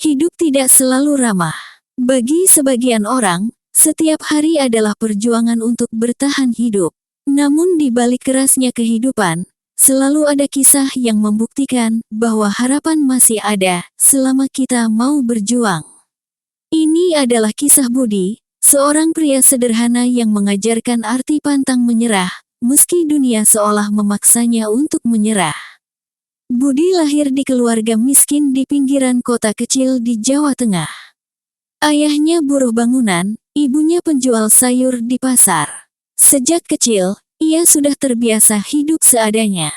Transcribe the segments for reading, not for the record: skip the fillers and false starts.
Hidup tidak selalu ramah. Bagi sebagian orang, setiap hari adalah perjuangan untuk bertahan hidup. Namun di balik kerasnya kehidupan, selalu ada kisah yang membuktikan bahwa harapan masih ada selama kita mau berjuang. Ini adalah kisah Budi, seorang pria sederhana yang mengajarkan arti pantang menyerah, meski dunia seolah memaksanya untuk menyerah. Budi lahir di keluarga miskin di pinggiran kota kecil di Jawa Tengah. Ayahnya buruh bangunan, ibunya penjual sayur di pasar. Sejak kecil, ia sudah terbiasa hidup seadanya.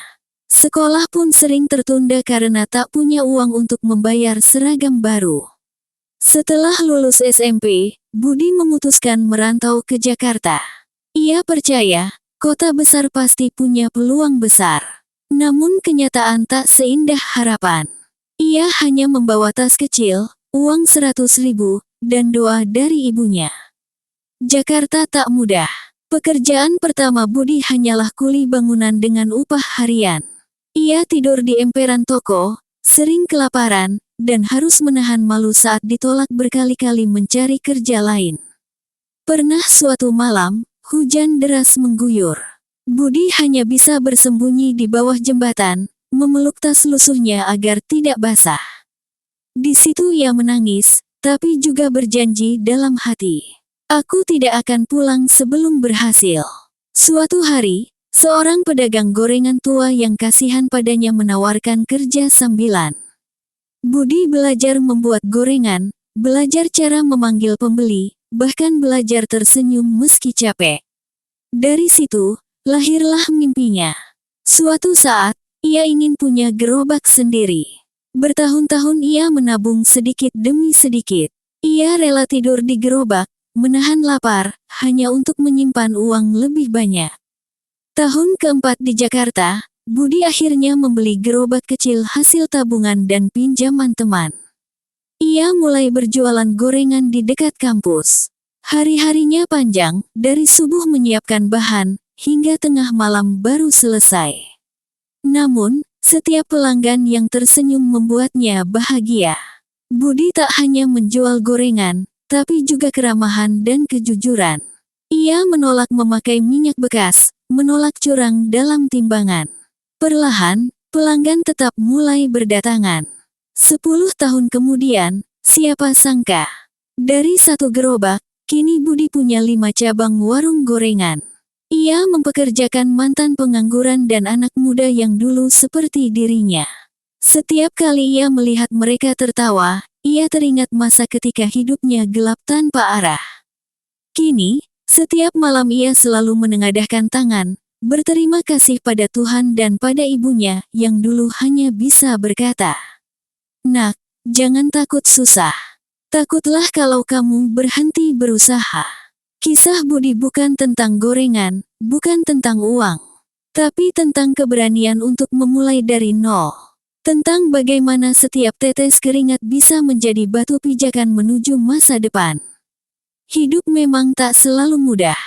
Sekolah pun sering tertunda karena tak punya uang untuk membayar seragam baru. Setelah lulus SMP, Budi memutuskan merantau ke Jakarta. Ia percaya, kota besar pasti punya peluang besar. Namun kenyataan tak seindah harapan. Ia hanya membawa tas kecil, uang 100.000, dan doa dari ibunya. Jakarta tak mudah. Pekerjaan pertama Budi hanyalah kuli bangunan dengan upah harian. Ia tidur di emperan toko, sering kelaparan, dan harus menahan malu saat ditolak berkali-kali mencari kerja lain. Pernah suatu malam, hujan deras mengguyur. Budi hanya bisa bersembunyi di bawah jembatan, memeluk tas lusuhnya agar tidak basah. Di situ ia menangis, tapi juga berjanji dalam hati. Aku tidak akan pulang sebelum berhasil. Suatu hari, seorang pedagang gorengan tua yang kasihan padanya menawarkan kerja sambilan. Budi belajar membuat gorengan, belajar cara memanggil pembeli, bahkan belajar tersenyum meski capek. Dari situ, lahirlah mimpinya. Suatu saat, ia ingin punya gerobak sendiri. Bertahun-tahun ia menabung sedikit demi sedikit. Ia rela tidur di gerobak, menahan lapar, hanya untuk menyimpan uang lebih banyak. Tahun keempat di Jakarta, Budi akhirnya membeli gerobak kecil hasil tabungan dan pinjaman teman. Ia mulai berjualan gorengan di dekat kampus. Hari-harinya panjang, dari subuh menyiapkan bahan, hingga tengah malam baru selesai. Namun, setiap pelanggan yang tersenyum membuatnya bahagia. Budi tak hanya menjual gorengan, tapi juga keramahan dan kejujuran. Ia menolak memakai minyak bekas, menolak curang dalam timbangan. Perlahan, pelanggan tetap mulai berdatangan. 10 tahun kemudian, siapa sangka? Dari satu gerobak, kini Budi punya 5 cabang warung gorengan. Ia mempekerjakan mantan pengangguran dan anak muda yang dulu seperti dirinya. Setiap kali ia melihat mereka tertawa, ia teringat masa ketika hidupnya gelap tanpa arah. Kini, setiap malam ia selalu menengadahkan tangan, berterima kasih pada Tuhan dan pada ibunya yang dulu hanya bisa berkata, "Nak, jangan takut susah. Takutlah kalau kamu berhenti berusaha." Kisah Budi bukan tentang gorengan, bukan tentang uang, tapi tentang keberanian untuk memulai dari nol. Tentang bagaimana setiap tetes keringat bisa menjadi batu pijakan menuju masa depan. Hidup memang tak selalu mudah.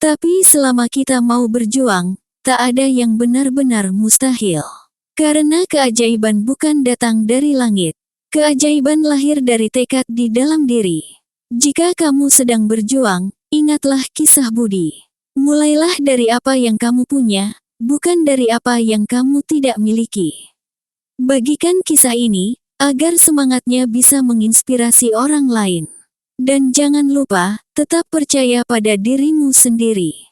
Tapi selama kita mau berjuang, tak ada yang benar-benar mustahil. Karena keajaiban bukan datang dari langit. Keajaiban lahir dari tekad di dalam diri. Jika kamu sedang berjuang, ingatlah kisah Budi. Mulailah dari apa yang kamu punya, bukan dari apa yang kamu tidak miliki. Bagikan kisah ini, agar semangatnya bisa menginspirasi orang lain. Dan jangan lupa, tetap percaya pada dirimu sendiri.